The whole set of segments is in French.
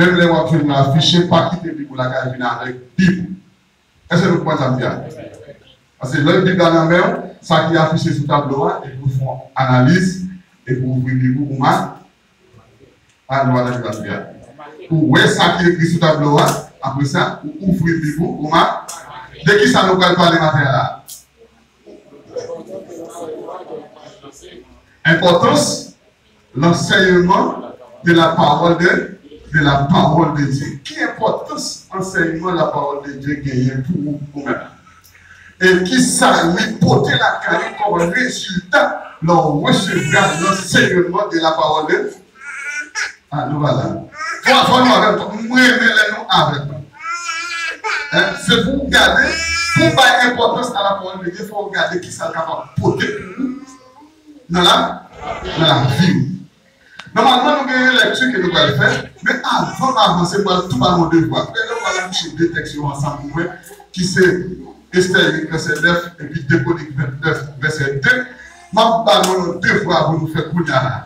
Même les gens qui ont affiché, pas quitter pour la carabine avec Bible. Est-ce que vous pouvez ça bien? Parce que le Bible dans la main, ça qui est affiché sur le tableau, et vous font analyse, et vous ouvrez le Bible, vous Ou ça qui est écrit sur le tableau, après ça, vous ouvrez le Bible, vous de qui ça nous va parler maintenant? Importance, l'enseignement de la parole de Dieu. Quelle importance l'enseignement de la parole de Dieu gagne pour vous-même? Et qui ça lui porter la carrière comme résultat lors recevoir l'enseignement de la parole de Dieu? Ah, nous voilà. Faut nous avec toi. Nous avec toi. C'est pour regarder, pour pas importance à la parole de Dieu, il faut regarder qui ça est capable de porter dans la vie. Normalement, nous avons une lecture que nous allons faire, mais avant d'avancer, tout le monde devoir. Nous allons toucher deux textes ensemble, qui c'est Esther 8, verset 9, et puis Déconique 29, verset 2. Je vais devoir pour nous faire coup d'arrêt.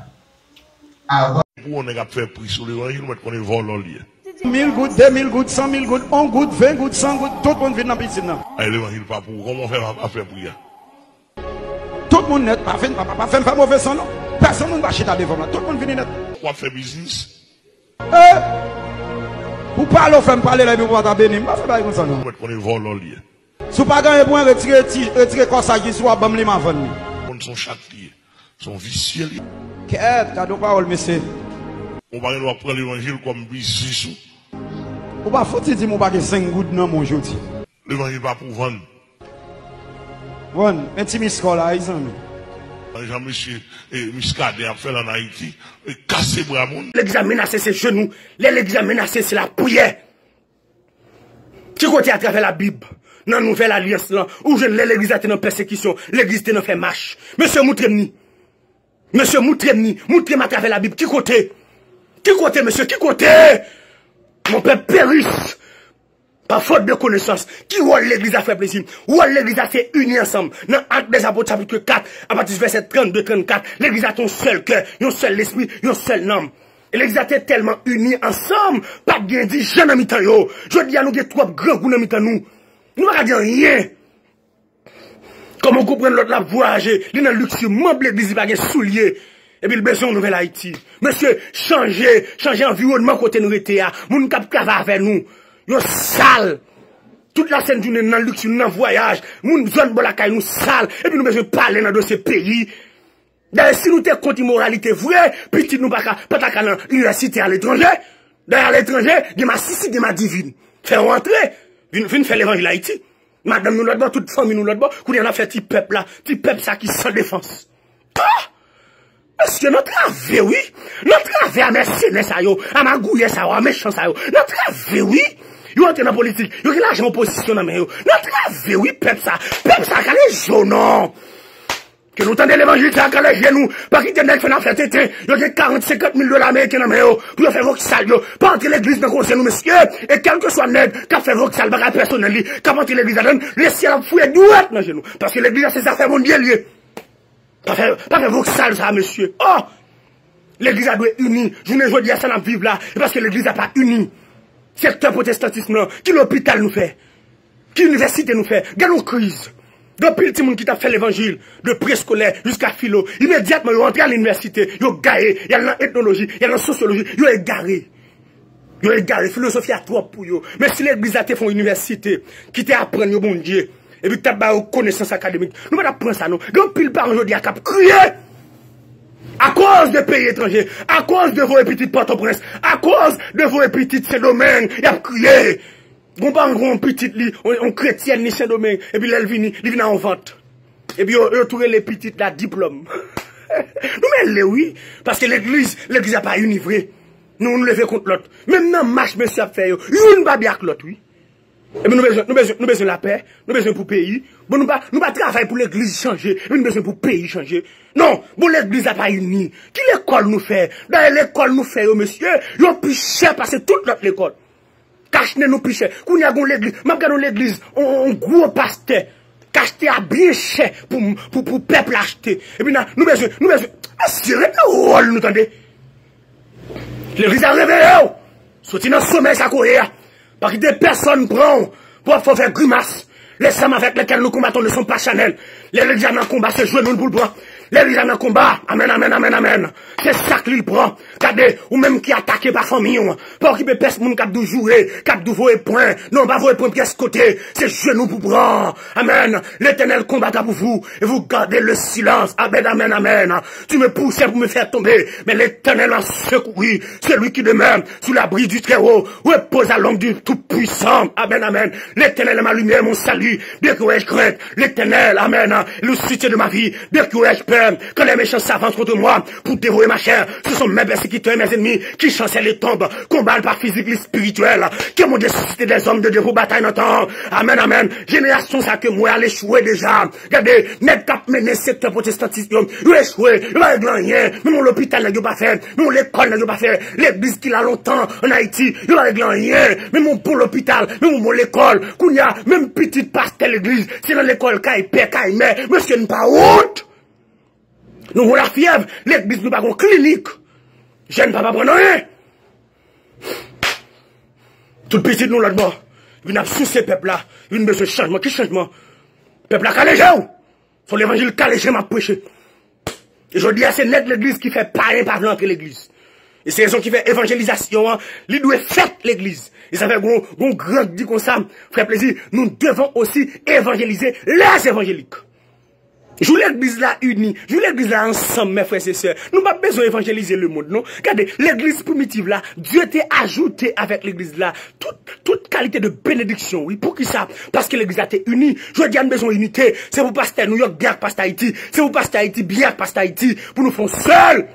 Avant. Pour on a fait prix sur l'évangile, on est volé au lieu. 1000 gouttes, 2000 gouttes, 100 000 gouttes, 1 goutte, 20 gouttes, 100 gouttes, tout le monde vient dans la piscine. L'évangile pas pour. Comment on fait à faire pour ça? Tout le monde net, pas fait pas mauvais son, non? Personne ne va acheter devant là. Tout le monde vient net. On fait business. Pour parler, on fait parler là, mais on va bénir. On va faire comme ça, non? On est volé au lieu. Si vous n'avez pas gagné, retirer comme ça qui soit bon, les m'avons. On sont châtiés, sont vicieux. Qu'est-ce que parole, monsieur? On va prendre l'évangile comme business. On va faut dire mon bagage 5 gouttes non mon jodi. L'évangile pas pour vendre. Vendre, un petit misco là, ils ont. Jean-Monsieur Muscadet a fait en Haïti, casser bras monde. L'église a menacé ses genoux, l'église a menacé c'est la prière. Qui côté à travers la Bible, dans la nouvelle alliance là, où l'église a été en persécution, l'église a fait marche. Monsieur Moutremni, montrez-moi à travers la Bible, qui côté? Qui côté, monsieur, qui côté? Mon peuple périsse par faute de connaissance. Qui voit l'église a fait plaisir? Où l'église a fait unis ensemble? Dans Actes des Apôtres chapitre 4, à partir du verset 32-34, l'église a ton seul cœur, un seul esprit, un seul nom. Et l'église a été tellement unis ensemble, pas de bien dit, jamais mi-temps yo. Je dis à nous que trois grands coups dans mi-temps nous. Nous ne dire rien. Comment comprendre l'autre la voyager? Il y a un luxe, membre l'église, il n'y a pas de souliers. Et puis le besoin de nouvelle Haïti. Monsieur, changer environnement côté nous était à. Moun kap kava avec nous. Yo sale. Toute la scène journée dans luxe, dans voyage. Moun zone bolakay nous sale. Et puis nous besoin parler dans ce pays. D'ailleurs, si nous t'es contre immoralité vraie, petit nous pas ta dans l'université à l'étranger. D'ailleurs, à l'étranger, de ma sissi, de ma divine. Faire rentrer. Vin faire l'évangile Haïti. Madame nous l'autre, toute famille nous l'autre, qu'on y en a fait petit peuple là. Petit peuple ça qui sans défense. Monsieur, notre ave, oui. Notre ave, à mercenaires, ça yo. À magouiller, ça yo. À méchant, ça yo. Notre ave, oui. Yo, entre dans la politique. Yo, qui l'argent en position, dans yo. Notre ave, oui, peuple, ça. Peuple, ça, les jaunes, non. Que nous tendez l'évangile, ça, quand les genoux. Pas qu'il t'en fait dans fait tété. Yo, j'ai 40-50 000 $, américains, dans yo. Pour faire vos sales, yo. Pas entrer l'église, dans conseil, nous, monsieur. Et quel que soit nègre, qu'a fait vos sales, bagarre personnel, qu'a entrer l'église, à donne, laissez la fouille douette, dans genou. Parce que l'église, c'est affaires mondiales, pas faire vos sales, ça, monsieur. Oh! L'église a dû être unie. Je ne veux dire ça dans vivre là. Parce que l'église n'a pas uni. Secteur protestantisme là. Qui l'hôpital nous fait? Qui l'université nous fait? Gagne une crise. Depuis le petit monde qui t'a fait l'évangile, de préscolaire jusqu'à philo, immédiatement, ils rentrent à l'université. Ils ont garé. Il y a l'ethnologie, il y a la sociologie. Ils ont égaré. Ils ont égaré. Philosophie à trop pour eux. Mais si l'église a fait une université, qui t'apprend au bon Dieu, et puis, tu as une connaissance académique. Nous allons prendre ça, nous. Donc, pile par aujourd'hui, à cap crier. À cause des pays étrangers, à cause de vos petites Port-au-Prince, à cause de vos petites Saint-Domingue, il a crié. On pas un petit lit, on chrétien ni Saint-Domingue, et puis elle vient en vente. Et puis, on trouve les petites là, diplôme. Nous, mais oui, parce que l'église n'a pas univré. Nous, nous levons contre l'autre. Même dans marche, monsieur a fait, une babie avec l'autre, oui. Et bien, nous besoin de la paix, nous besoin pour pays. Bon, nous pas travailler pour l'église changer, nous besoin pour pays changer. Non, bon, l'église n'a pas uni. Qui l'école nous fait? Dans l'école nous fait, monsieur, yon plus cher parce que toute notre l'école. Cache-ne nous plus cher. Qu'on y a l'église, même quand l'église, on gros pasteur, cache-te à bien cher pour peuple acheter. Et puis, nous besoin, monsieur, nous rôle, nous tendez. L'église a réveillé. Sorti dans le sommet, ça courir. Parce que des personnes prennent pour faire grimace. Les hommes avec lesquels nous combattons ne sont pas chanel. Les gens dans le combat, c'est jouer nous pour le prendre. Les gens dans le combat, amen, amen, amen, amen. C'est ça qu'il prend. Regardez, ou même qui attaque par famille, pour occuper personne qui a jouer, qui a voué point. Non, pas voué point pièce côté. C'est genou pour prendre. Amen. L'Éternel combattra pour vous. Et vous gardez le silence. Amen, amen, amen. Tu me poussais pour me faire tomber. Mais l'Éternel a secouru. Celui qui demeure sous l'abri du Très-Haut repose à l'ombre du Tout-Puissant. Amen, amen. L'Éternel est ma lumière, mon salut. Bien que je crainte. L'Éternel, amen. Le soutien de ma vie. Bien que je peur. Quand les méchants s'avancent contre moi pour dévorer ma chair, ce sont mes persécuteurs, mes ennemis qui chancellent les tombes, combattent par physique et spirituel, qui m'ont suscité des hommes de Dieu pour bataille dans le temps. Amen, amen. Génération ça que moi, elle échoué déjà. Regardez, net cap mené secteur protestantisme, il a échoué, il a rien. Même l'hôpital n'a pas fait, même l'école n'a pas fait, l'église qui a longtemps en Haïti, il a rien. Même pour l'hôpital, même pour l'école, qu'on y a, même petite pasteur l'église, c'est dans l'école, qu'il paie, qu'il met, monsieur n'est pas honte. Nous avons la fièvre, l'église nous pas une clinique. Je ne peux pas prendre rien. Tout petit nous là-dedans. Il y a sous ces peuples-là. Il y a besoin de changement. Qui changement? Peuple là, calégé ou? Son l'évangile calégé m'a prêché. Et je dis à c'est net l'église qui fait pas rien par l'entrée l'église. Et c'est raison qui fait évangélisation, il doit faire l'église. Et ça fait un grand dit comme ça, frère plaisir, nous devons aussi évangéliser les évangéliques. Je voulais l'église là unie, je voulais l'église là ensemble, mes frères et sœurs. Nous n'avons pas besoin d'évangéliser le monde, non? Regardez, l'église primitive là, Dieu t'a ajouté avec l'église là toute qualité de bénédiction, oui. Pour qui ça? Parce que l'église a été unie. Je dis à nous besoin d'unité. C'est pour pasteur New York, bien pasteur Haïti. C'est pour pasteur Haïti, bien pasteur Haïti. Pour nous faire seuls.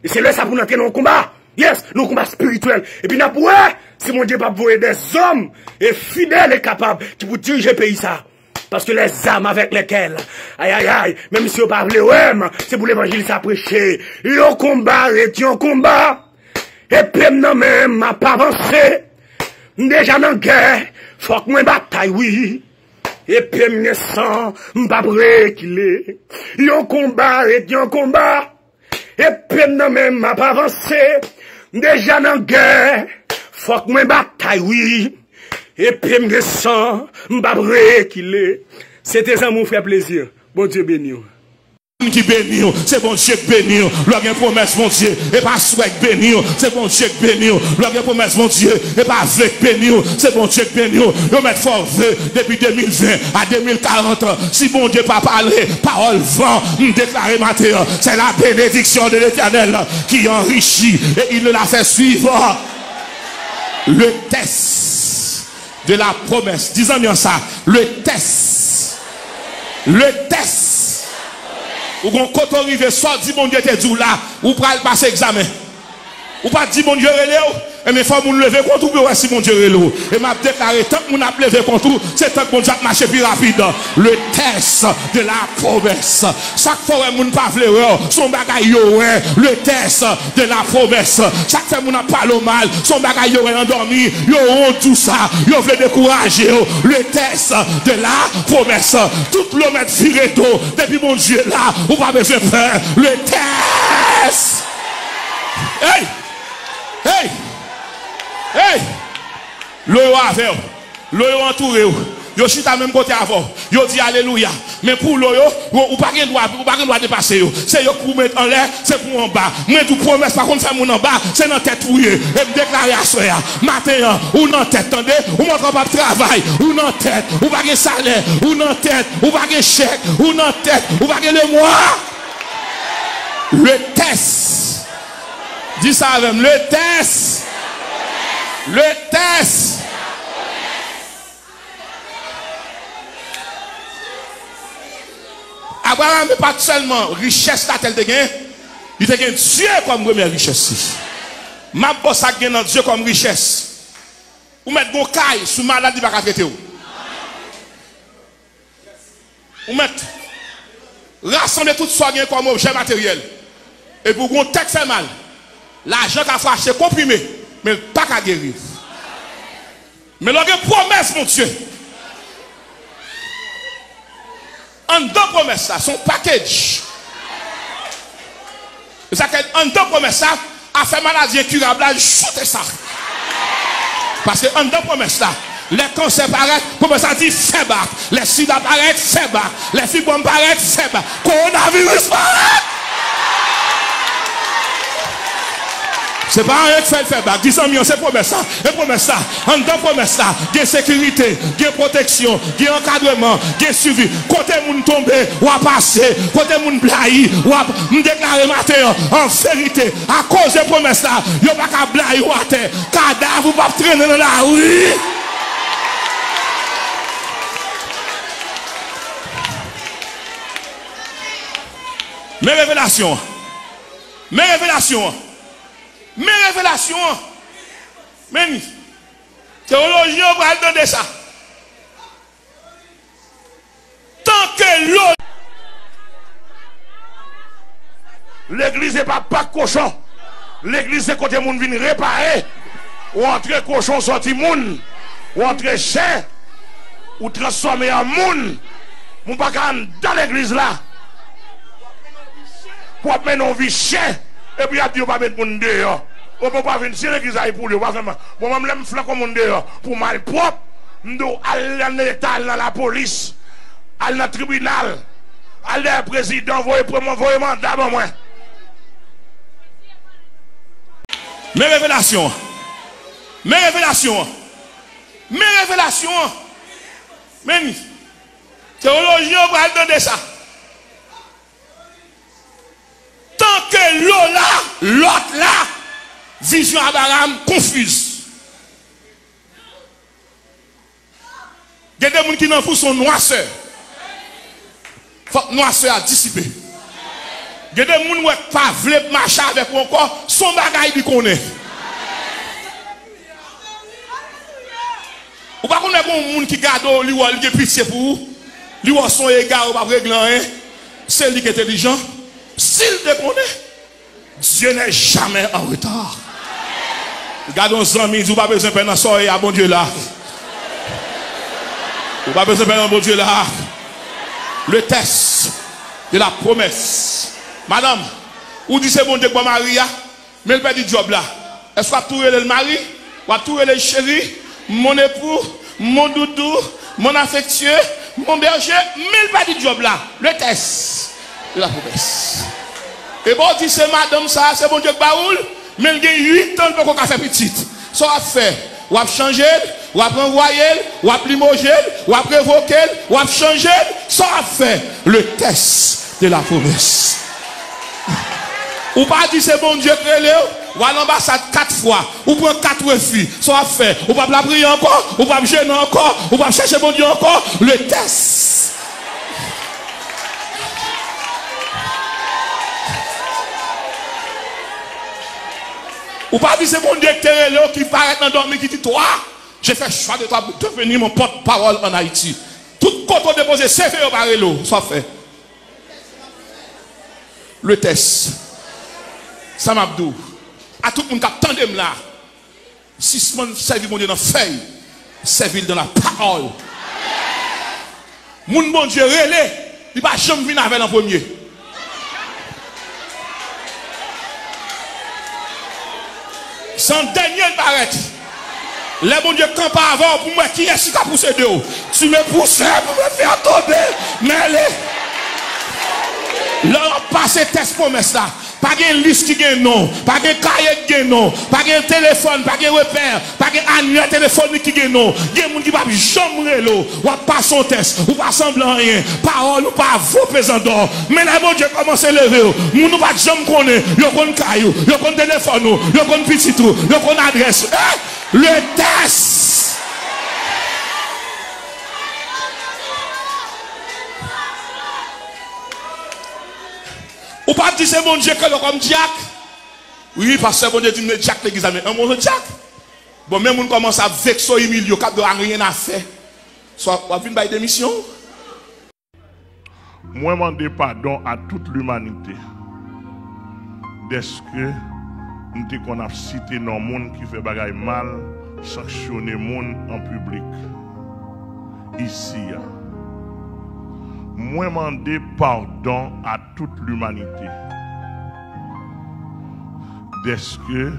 Et c'est là ça pour nous entrer dans le combat. Yes, le combat spirituel. Et puis, nous si mon Dieu va voyer des hommes et fidèles et capables qui pour diriger le pays ça. Parce que les âmes avec lesquelles, aïe aïe aïe, même si on parle ouais, c'est pour l'évangile ça prêcher. Yo combat, et yon combat. Et puis non même, m'a pas avancé. Déjà dans la guerre, faut que moi bataille, oui. Et puis m'ne sang, m'pa breakile. Yo combat, et yon combat. Et puis non même, m'a pas avancé. Déjà dans la guerre, faut que moi bataille, oui. Et puis, me sens, m'babré qu'il est. C'était ça, mon frère plaisir. Bon Dieu béni. Qui béni, c'est bon Dieu qui béni. L'on a une promesse, mon Dieu, et pas souhait béni. C'est bon Dieu qui béni. L'on a une promesse, mon Dieu, et pas vœu béni. C'est bon Dieu qui béni. Nous mettons fort vœu depuis 2020 à 2040. Si bon Dieu pas parlé, parole vent, nous déclarer matin. C'est la bénédiction de l'Éternel qui enrichit et il l'a fait suivre. Le test de la promesse. Disons bien ça. Le test. Le test. Ou quand on arrive, soit dit mon Dieu t'es dit là, ou pas passer examen. Ou pas dit mon Dieu relève. Et mais faut nous lever contre ou si mon Dieu relève. Et m'a déclaré tant que mon a levé contre c'est tant que mon Dieu a marché plus rapide. Le test de la promesse. Chaque fois mon pas fleur, son bagaille yo le test de la promesse. Chaque fois mon a parlé mal, son bagaille yo endormi, yo on tout ça, yo veut décourager le test de la promesse. Tout le mettre viré d'eau depuis mon Dieu là, ou pas besoin de faire le test. Hey! Hey! Hey! L'eau avec l'eau entouré. Yo chita même côté avant. Yo dit alléluia. Mais pour l'eau, ou pas droit dépasser. C'est yo pour mettre en l'air, c'est pour en bas. Mais tout promesse par contre faire mon en bas, c'est dans tête ouillé. Et me déclarer à soir. Matin, ou dans tête, attendez, ou montre pas de travail, ou dans tête, ou pas de salaire, ou dans tête, ou pas de chèque, ou dans tête, ou pas de le mois. Le test. Dis ça avec le test. Le test. Abraham n'est pas seulement richesse là tel de gain, il a Dieu comme première richesse. Ma bosse a gagné Dieu comme richesse. Ou mettre bon caille sous maladie pas traiter ou. Ou mettre rassembler tout ça gain comme objet matériel. Et pour qu'on tête fait mal. L'argent qu'a fait acheter comprimé, mais pas qu'à guérir. Mais l'on a une promesse, mon Dieu. En deux promesses, son package. C'est ça qu'en deux promesses, a fait maladie incurable, là, chute ça. Parce que en deux promesses là, les cancers paraissent, comme ça dit, fait battre. Les sida paraissent, fait battre. Les fibromes paraissent, fait battre. Coronavirus paraît. C'est pas rien qui fait le faire battre. 10 ans, c'est promesse ça. Et promesse ça. En deux promesses là, il y a sécurité, il y a protection, il y a encadrement, il y a suivi. Côté moun tombé, ou à passer. Côté moun blahi, ou à me déclarer matin en vérité. À cause de promesse là, il n'y a pas qu'à blahi ou à terre. Cadavre ou pas traîner dans la rue. Mes révélations. Mes révélations. Mes révélations. Mais théologiens vont entendre ça. Tant que l'eau. L'église n'est pas cochon. L'église c'est côté moun vient réparer. Ou entrer cochon sorti moun. Ou entrer chien. Ou transformer en moun. Moun pas dans l'église là. Pour mettre nos vies chien. Et puis, il dit, on va mettre mon dehors. On peut pas venir, si l'église aille pour lui, bon, même l'aime flanc comme mon dehors, pour mal propre, nous allons dans l'État, dans la police, allons dans le tribunal, allons dans le président, voyez mandat, bon, moi. Mes révélations. Mes révélations. Mes révélations. Mais, théologiens vont entendre ça. Tant que l'eau là, l'autre là, vision Abraham confuse. Il y a des gens qui n'en font son noisseur. Faut que noisseur a dissipé. Il y a des gens qui ne pas veulent marcher avec encore son bagage qui connaît. Ou pas qu'on a des gens qui gardent lui ou qui pitié pour vous. Lui ou son égard ou pas régler. C'est lui qui est intelligent. S'il te connaît, Dieu n'est jamais en retard. Regardons nos amis, vous n'avez pas besoin de faire un soirée à bon Dieu là. Vous n'avez pas besoin de faire un bon Dieu là. Le test de la promesse. Madame, vous dites c'est bon Dieu pour Maria, mais le père du job là. Est-ce que vous avez le mari, vous avez le chéri, mon époux, mon doudou, mon affectueux, mon berger, mais le père du job là. Le test de la promesse. Et bon, dit c'est madame ça, c'est bon Dieu que baoul, mais il y a 8 ans pour qu'on fasse petite. Ça a fait, ou a changé, ou a renvoyé, ou a limogé, ou a révoqué, ou a changé, ça a fait le test de la promesse. Ou pas dit c'est bon Dieu créé, ou à l'ambassade 4 fois, ou prend 4 refus, ça a fait, ou pas la prier encore, ou pas gêner encore, ou pas chercher bon Dieu encore, le test. Ou pas dire c'est mon directeur qui paraît dans dormir qui dit toi, j'ai fait choix de toi pour devenir mon porte-parole en Haïti. Tout côté déposé, c'est fait au barrelo, soit fait. Le test. Sam Abdou. À tout le monde qui attendait là. Si ce monde servit mon Dieu dans la feuille, servit dans la parole. Mon bon Dieu relais, il va jamais venir avec en premier. Sans Daniel paraît. Les bon Dieu camp avant pour moi qui est-ce qui a poussé de haut. Tu me pousses pour me faire tomber. Mais leur passé test promesse là. Pas de liste qui gagne non, pas de cahier qui gagne non, pas de téléphone, pas de repère, pas de annuaire téléphonique qui gagne non. Il y a des gens qui ne peuvent jamais l'eau, ou pas son test, ou pas semblant rien, parole ou pas vos pesants d'or. Mais là, bon Dieu commence à lever, nous ne pas jamais connaître, ils connaissent caillou, ils connaissent téléphone, ils connaissent petit tout, ils connaissent adresse. Le test. Ou pas dire c'est mon Dieu que le comme Jack. Oui, parce que bon Dieu dit mais Jack l'église mais un bon Jack. Bon même on commence à vexer Emilio cap de rien à faire. Soit on vient by démission. Moi demander pardon à toute l'humanité. Est-ce que nous qu'on a cité dans le monde qui fait bagaille mal, sanctionner le monde en public. Ici. Moi demander pardon à toute l'humanité. Est-ce que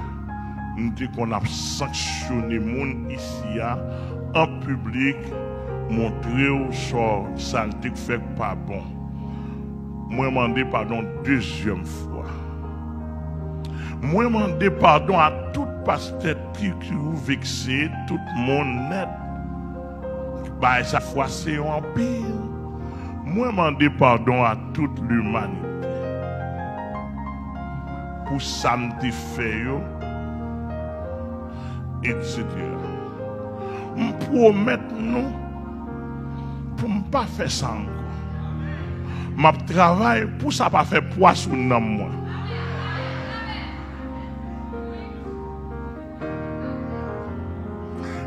nous dit qu'on a sanctionné moun ici en public, montrer au sort saleté fait pas bon. Moi demandé pardon deuxième fois. Moi demandé pardon à tout pasteur qui vous vexé, tout le monde net. Bah sa fois c'est en pire. Moi demandé pardon à toute l'humanité. Pour ça me fait yo, etc. Je promets nous pour ne pas faire ça encore. Je travaille pour ça pas faire poisson dans moi.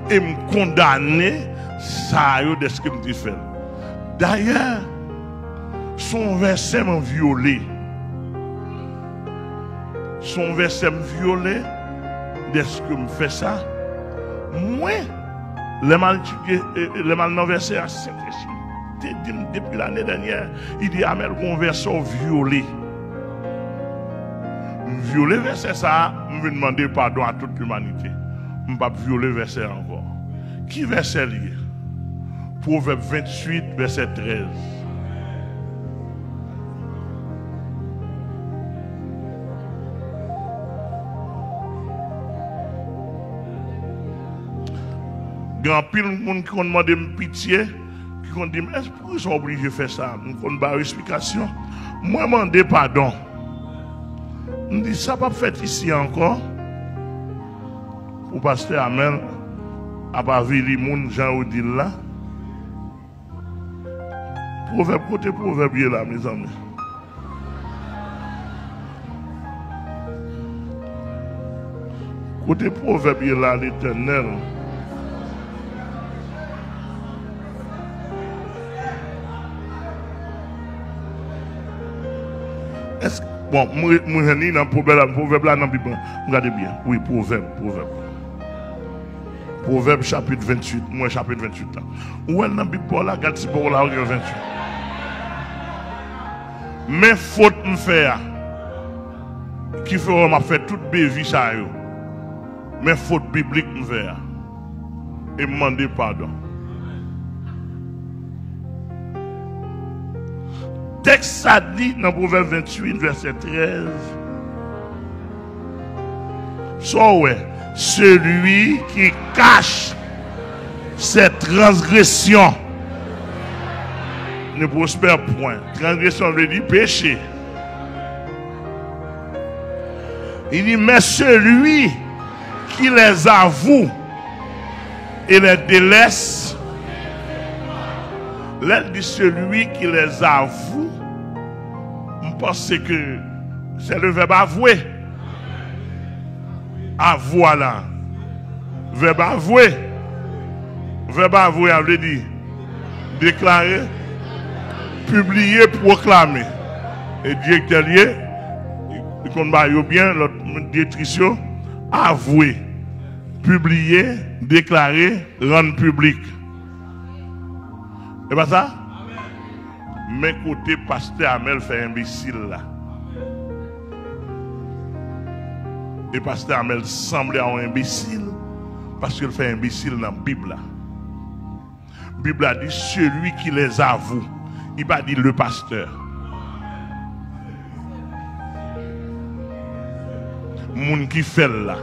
Et me condamner ça de ce que je fais. D'ailleurs, son verset m'a violé. Son verset me violé. De ce que me fait ça. Moi, le mal dans verset à Saint-Esprit. Depuis l'année dernière, il dit Amel qu'on verset violé. Violer verset ça, je vais demander pardon à toute l'humanité. Je ne vais pas violer verset encore. Qui verset lié? Proverbe 28, verset 13. Grand pile monde qui ont demandé pitié, qui ont dit est-ce que ils sont obligés de faire ça? Nous avons une explication. Moi, je demande pardon. Je dis ça pas fait ici encore. Pour pasteur Amel, à part Vili Moun, Jean Odile là. Proverbe, côté proverbe là, mes amis. Côté proverbe là, l'Éternel. Est-ce bon, moi j'ai un proverbe là dans la Bible. Regardez bien. Oui, proverbe. Proverbe chapitre 28. Moi chapitre 28 là. Où est dans la Bible là, regarde si pour là 28. Mais faute me faire qui fera m'a fait toute bévie ça yo. Mais faute biblique me faire et me demander pardon. Texte ça dit dans Proverbe 28, verset 13. So, ouais, celui qui cache ses transgressions ne prospère point. Transgression veut dire péché. Il dit, mais celui qui les avoue et les délaisse, là, dit celui qui les avoue, je pense que c'est le verbe avouer. Avouer là. Verbe avouer. Verbe avouer, on veut dire déclarer, publier, proclamer. Et directeur lié, il compte bien, l'autre directrice, avouer, publier, déclarer, rendre public. Et pas ça? Mais côté pasteur Amel fait imbécile là. Et pasteur Amel semble un imbécile parce qu'il fait imbécile dans la Bible. La Bible a dit celui qui les avoue. Il va dire le pasteur. Moun qui fait là.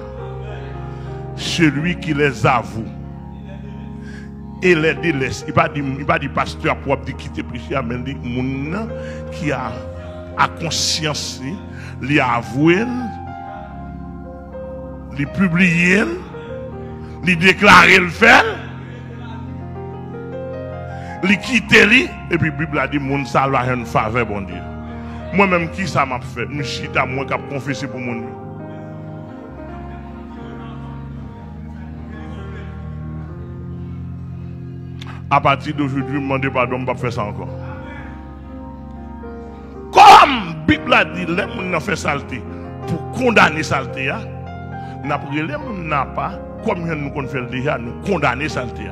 Celui qui les avoue. Et les délaisse. Il va dire pasteur propre de quitter péché, mais il dit moun qui a conscience, il a avoué, il publié, il déclaré le fait, il quitte lui, et puis la Bible a dit moun ça va une faveur bon Dieu. Moi-même qui ça m'a fait, je suis à moi qui a confessé pour mon Dieu. À partir d'aujourd'hui, je me demande pardon, je ne vais pas faire ça encore. Comme la Bible a dit, les gens ont fait saleté pour condamner saleté, nous avons les gens pas, comme nous fait déjà, nous condamner saleté.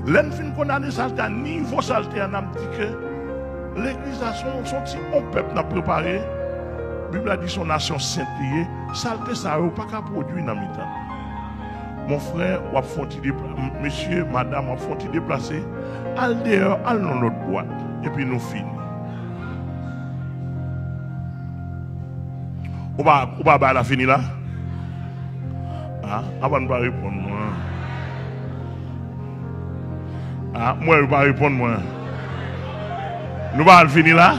Les gens qui condamner saleté, niveau saleté, nous avons dit que l'église a son petit peuple n'a préparé Bible a dit son nation sainte liée, saleté ça n'a pas qu'à produire dans mi-temps. Mon frère, ou a font monsieur, madame, ou a font déplacer, al dehors, al dans notre boîte, et puis nous finissons. Ou pas la fini là? Ah, avant de pas répondre moi. Ah, moi je ne vais pas répondre moi. Nous allons finir là?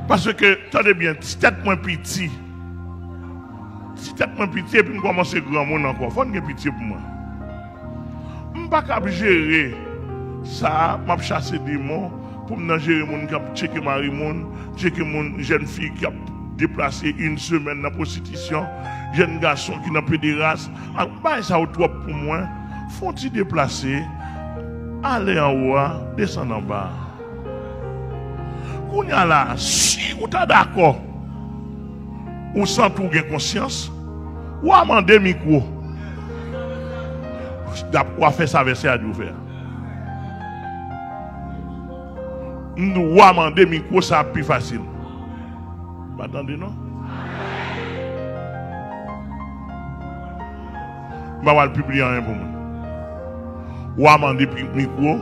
Parce que, attendez bien, si tête moins petit, et puis nous commençons à grand monde encore, il faut une pitié pour moi. Je ne peux pas gérer ça, je vais chasser des mots pour me gérer mon qui a checké Marie, checker mon jeune fille qui a déplacé une semaine dans la prostitution, jeune garçon qui n'a plus de race. Ça au trop pour moi, faut-il déplacer, aller en haut, descendre en bas. Qu'on y a là, si vous êtes d'accord, ou sans tout gain conscience, ou amender micro. Ou faire ça verser à Dieu faire. Nous amender micro, ça plus facile. Vous attendez, non? Je vais le publier un pour moi. Ou amender micro.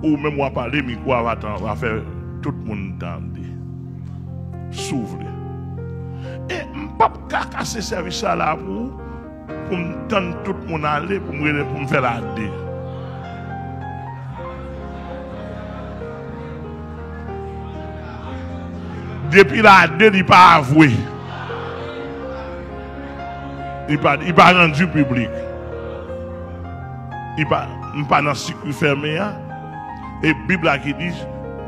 Ou même on parler micro va faire tout le monde entendre. S'ouvre. Et je ne peux pas casser ce service là pour me tendre tout le monde aller pour me faire la dé. Depuis la dé, il n'est pas avoué. Il n'est pas rendu public. Il n'est pas dans le cycle fermé. Et la Bible qui dit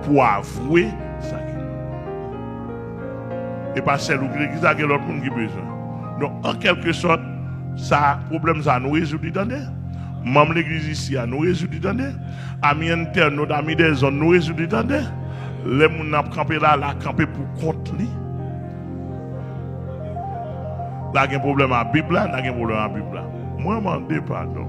pour avouer ça. Et pas celle où l'église a l'autre monde qui a besoin. Donc, en quelque sorte, ça, problème, ça nous résout dans des. Même l'église ici, nous résout dans des. Amis internes, amis des zones, nous résout dans des. Les gens qui ont campé là, la campé pour contre lui. Là, il y a un problème à la Bible, là, il y a un problème à la Bible. Moi, je m'en dis pardon.